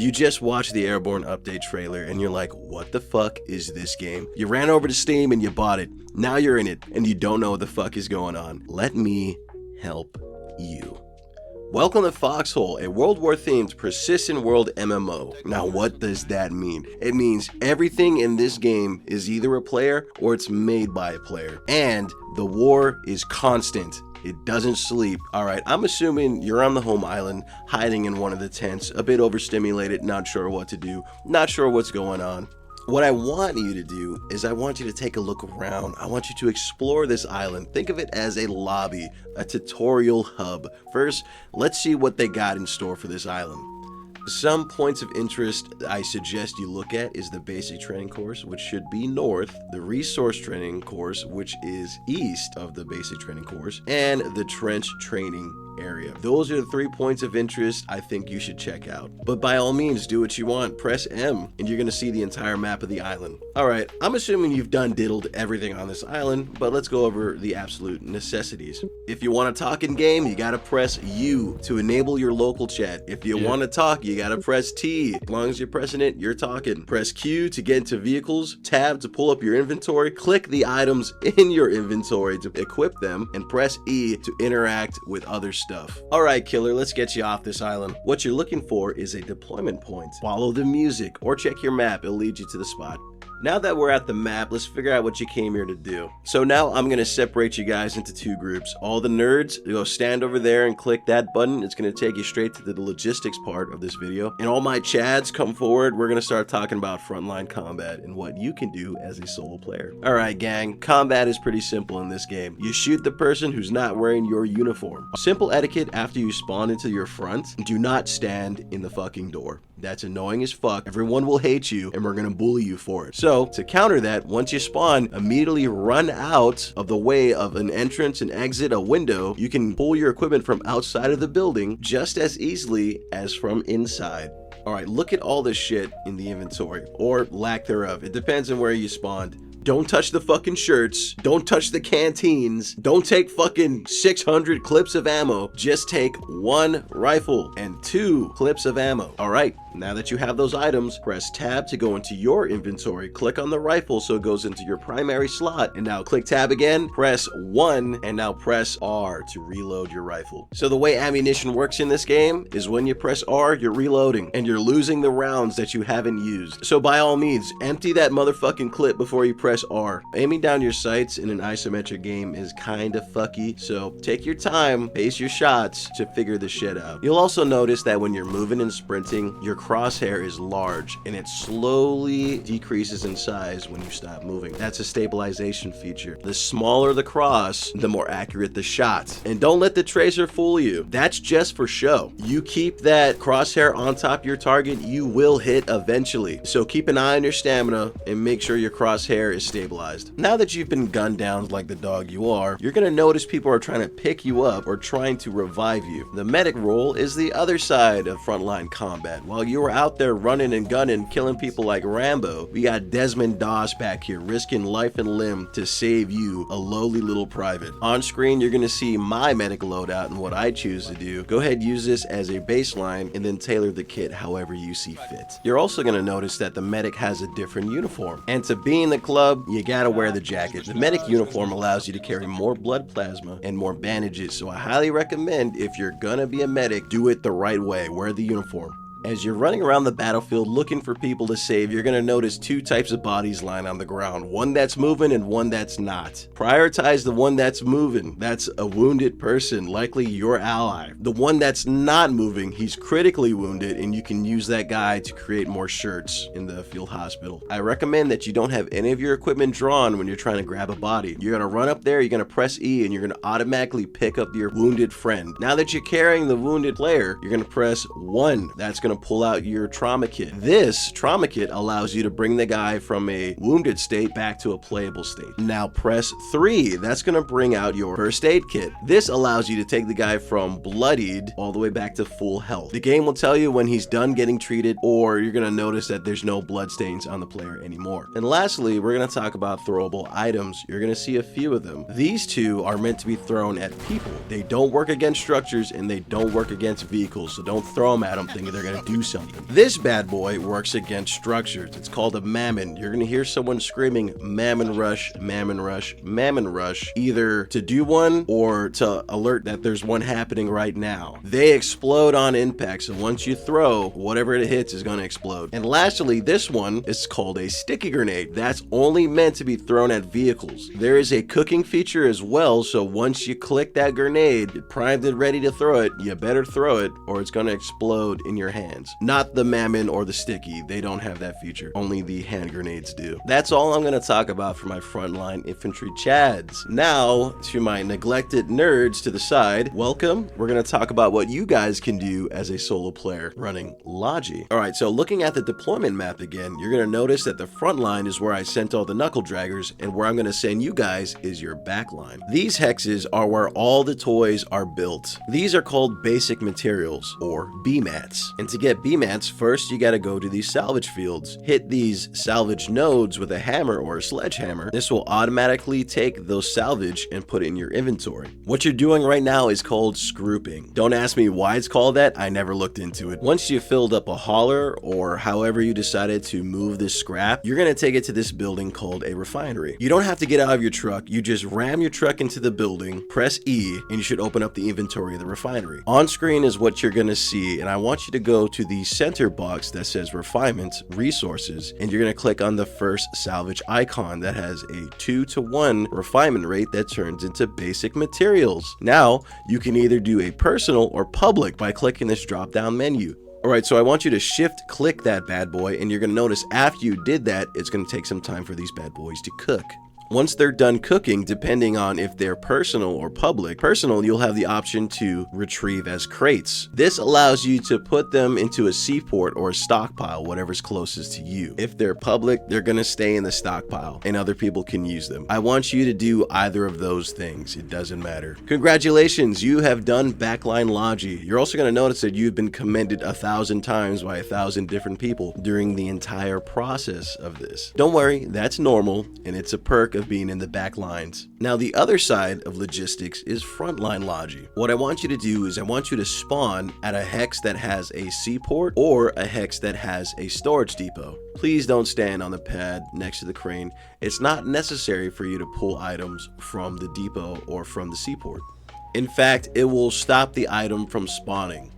You just watched the Airborne update trailer and you're like, what the fuck is this game? You ran over to Steam and you bought it. Now you're in it and you don't know what the fuck is going on. Let me help you. Welcome to Foxhole, a World War themed persistent world MMO. Now what does that mean? It means everything in this game is either a player or it's made by a player. And the war is constant. It doesn't sleep. Alright, I'm assuming you're on the home island, hiding in one of the tents, a bit overstimulated, not sure what to do, not sure what's going on. What I want you to do is I want you to take a look around. I want you to explore this island. Think of it as a lobby, a tutorial hub. First, let's see what they got in store for this island. Some points of interest I suggest you look at is the basic training course, which should be north, the resource training course, which is east of the basic training course, and the trench training area. Those are the 3 points of interest I think you should check out. But by all means, do what you want. Press M and you're gonna see the entire map of the island. Alright, I'm assuming you've done diddled everything on this island, but let's go over the absolute necessities. If you want to talk in game, you gotta press U to enable your local chat. If you want to talk, you gotta press T. As long as you're pressing it, you're talking. Press Q to get into vehicles, tab to pull up your inventory, click the items in your inventory to equip them, and press E to interact with other stuff. Alright killer, let's get you off this island. What you're looking for is a deployment point. Follow the music or check your map, it'll lead you to the spot. Now that we're at the map, let's figure out what you came here to do. So now I'm gonna separate you guys into 2 groups. All the nerds, go stand over there and click that button. It's gonna take you straight to the logistics part of this video. And all my chads, come forward. We're gonna start talking about frontline combat and what you can do as a solo player. Alright gang, combat is pretty simple in this game. You shoot the person who's not wearing your uniform. Simple etiquette after you spawn into your front, do not stand in the fucking door. That's annoying as fuck. Everyone will hate you and we're gonna bully you for it. So to counter that, once you spawn, immediately run out of the way of an entrance, an exit, a window. You can pull your equipment from outside of the building just as easily as from inside. Alright, look at all this shit in the inventory, or lack thereof. It depends on where you spawned. Don't touch the fucking shirts. Don't touch the canteens. Don't take fucking 600 clips of ammo. Just take 1 rifle and 2 clips of ammo. All right, now that you have those items, press tab to go into your inventory. Click on the rifle so it goes into your primary slot. And now click tab again, press 1, and now press R to reload your rifle. So the way ammunition works in this game is when you press R, you're reloading and you're losing the rounds that you haven't used. So by all means, empty that motherfucking clip before you press R. Aiming down your sights in an isometric game is kinda fucky, so take your time, pace your shots to figure this shit out. You'll also notice that when you're moving and sprinting, your crosshair is large and it slowly decreases in size when you stop moving. That's a stabilization feature. The smaller the cross, the more accurate the shot. And don't let the tracer fool you. That's just for show. You keep that crosshair on top of your target, you will hit eventually. So keep an eye on your stamina and make sure your crosshair is stabilized. Now that you've been gunned down like the dog you are, you're gonna notice people are trying to pick you up or trying to revive you. The medic role is the other side of frontline combat. While you were out there running and gunning, killing people like Rambo, we got Desmond Doss back here risking life and limb to save you, a lowly little private. On screen, you're gonna see my medic loadout and what I choose to do. Go ahead, use this as a baseline and then tailor the kit however you see fit. You're also gonna notice that the medic has a different uniform. And to be in the club, you gotta wear the jacket. The medic uniform allows you to carry more blood plasma and more bandages, so I highly recommend if you're gonna be a medic, do it the right way. Wear the uniform. As you're running around the battlefield looking for people to save, you're gonna notice 2 types of bodies lying on the ground. One that's moving and one that's not. Prioritize the one that's moving. That's a wounded person, likely your ally. The one that's not moving, he's critically wounded and you can use that guy to create more shirts in the field hospital. I recommend that you don't have any of your equipment drawn when you're trying to grab a body. You're gonna run up there, you're gonna press E, and you're gonna automatically pick up your wounded friend. Now that you're carrying the wounded player, you're gonna press 1. That's gonna pull out your trauma kit. This trauma kit allows you to bring the guy from a wounded state back to a playable state. Now press 3. That's gonna bring out your first aid kit. This allows you to take the guy from bloodied all the way back to full health. The game will tell you when he's done getting treated, or you're gonna notice that there's no blood stains on the player anymore. And lastly, we're gonna talk about throwable items. You're gonna see a few of them. These 2 are meant to be thrown at people. They don't work against structures and they don't work against vehicles, so don't throw them at them thinking they're gonna to do something. This bad boy works against structures. It's called a mammon. You're gonna hear someone screaming mammon rush, mammon rush, mammon rush, either to do one or to alert that there's one happening right now. They explode on impact, so once you throw, whatever it hits is gonna explode. And lastly, this one is called a sticky grenade. That's only meant to be thrown at vehicles. There is a cooking feature as well, so once you click that grenade, you're primed and ready to throw it, you better throw it or it's gonna explode in your hands. Not the mammon or the sticky, they don't have that feature. Only the hand grenades do. That's all I'm gonna talk about for my frontline infantry chads. Now, to my neglected nerds to the side, welcome. We're gonna talk about what you guys can do as a solo player running Logi. Alright, so looking at the deployment map again, you're gonna notice that the front line is where I sent all the knuckle draggers, and where I'm gonna send you guys is your back line. These hexes are where all the toys are built. These are called basic materials, or BMATs. And to get BMATs, first you gotta go to these salvage fields. Hit these salvage nodes with a hammer or a sledgehammer. This will automatically take those salvage and put it in your inventory. What you're doing right now is called scrooping. Don't ask me why it's called that, I never looked into it. Once you filled up a hauler, or however you decided to move this scrap, you're gonna take it to this building called a refinery. You don't have to get out of your truck, you just ram your truck into the building, press E, and you should open up the inventory of the refinery. On screen is what you're gonna see, and I want you to go to the center box that says refinements, resources, and you're gonna click on the first salvage icon that has a 2-to-1 refinement rate that turns into basic materials. Now, you can either do a personal or public by clicking this drop down menu. Alright, so I want you to shift click that bad boy, and you're gonna notice after you did that, it's gonna take some time for these bad boys to cook. Once they're done cooking, depending on if they're personal or public, personal, you'll have the option to retrieve as crates. This allows you to put them into a seaport or a stockpile, whatever's closest to you. If they're public, they're gonna stay in the stockpile and other people can use them. I want you to do either of those things. It doesn't matter. Congratulations, you have done backline Logi. You're also gonna notice that you've been commended 1,000 times by 1,000 different people during the entire process of this. Don't worry, that's normal, and it's a perk of being in the back lines. Now, the other side of logistics is frontline Logi. What I want you to do is I want you to spawn at a hex that has a seaport or a hex that has a storage depot. Please don't stand on the pad next to the crane. It's not necessary for you to pull items from the depot or from the seaport. In fact, it will stop the item from spawning.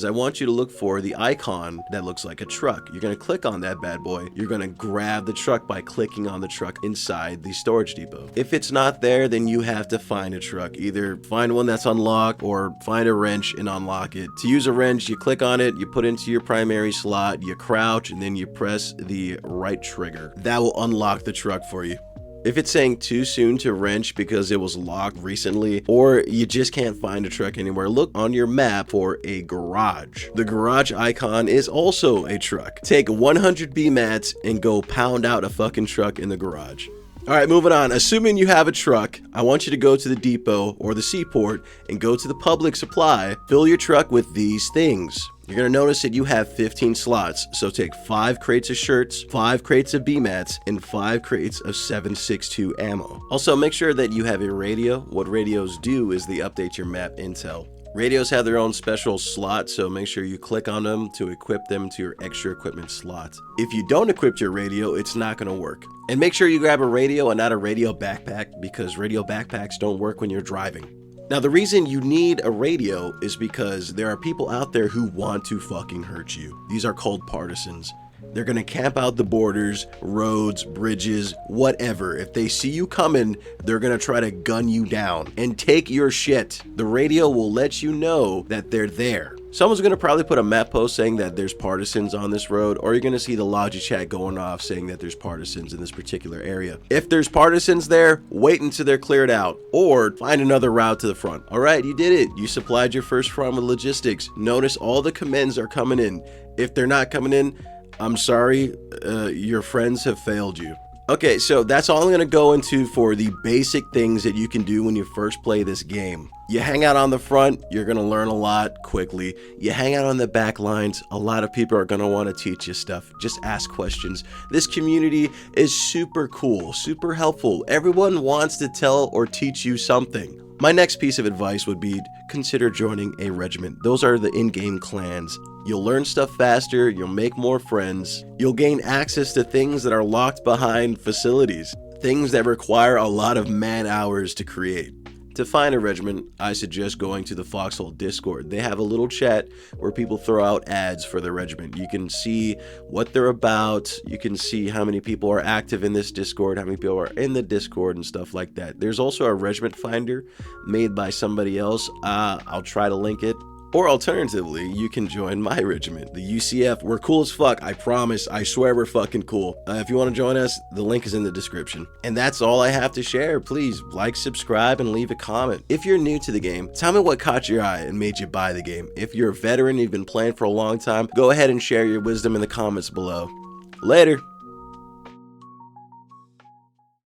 I want you to look for the icon that looks like a truck. You're going to click on that bad boy. You're going to grab the truck by clicking on the truck inside the storage depot. If it's not there, then you have to find a truck. Either find one that's unlocked or find a wrench and unlock it. To use a wrench, you click on it, you put it into your primary slot, you crouch, and then you press the right trigger. That will unlock the truck for you. If it's saying too soon to wrench because it was locked recently, or you just can't find a truck anywhere, look on your map for a garage. The garage icon is also a truck. Take 100 BMATs and go pound out a fucking truck in the garage. Alright, moving on. Assuming you have a truck, I want you to go to the depot or the seaport and go to the public supply. Fill your truck with these things. You're going to notice that you have 15 slots, so take 5 crates of shirts, 5 crates of BMATs, and 5 crates of 7.62 ammo. Also, make sure that you have a radio. What radios do is they update your map intel. Radios have their own special slot, so make sure you click on them to equip them to your extra equipment slot. If you don't equip your radio, it's not going to work. And make sure you grab a radio and not a radio backpack, because radio backpacks don't work when you're driving. Now, the reason you need a radio is because there are people out there who want to fucking hurt you. These are called partisans. They're gonna camp out the borders, roads, bridges, whatever. If they see you coming, they're gonna try to gun you down and take your shit. The radio will let you know that they're there. Someone's gonna probably put a map post saying that there's partisans on this road, or you're gonna see the Logi chat going off saying that there's partisans in this particular area. If there's partisans there, wait until they're cleared out, or find another route to the front. All right, you did it. You supplied your first front with logistics. Notice all the commands are coming in. If they're not coming in, I'm sorry, your friends have failed you. Okay, so that's all I'm going to go into for the basic things that you can do when you first play this game. You hang out on the front, you're going to learn a lot quickly. You hang out on the back lines, a lot of people are going to want to teach you stuff. Just ask questions. This community is super cool, super helpful. Everyone wants to tell or teach you something. My next piece of advice would be consider joining a regiment. Those are the in-game clans. You'll learn stuff faster, you'll make more friends, you'll gain access to things that are locked behind facilities, things that require a lot of man hours to create. To find a regiment, I suggest going to the Foxhole Discord. They have a little chat where people throw out ads for the regiment. You can see what they're about. You can see how many people are active in this Discord, how many people are in the Discord and stuff like that. There's also a regiment finder made by somebody else. I'll try to link it. Or alternatively, you can join my regiment, the UCF. We're cool as fuck, I promise. I swear we're fucking cool. If you want to join us, the link is in the description. And that's all I have to share. Please like, subscribe, and leave a comment. If you're new to the game, tell me what caught your eye and made you buy the game. If you're a veteran, you've been playing for a long time, go ahead and share your wisdom in the comments below. Later.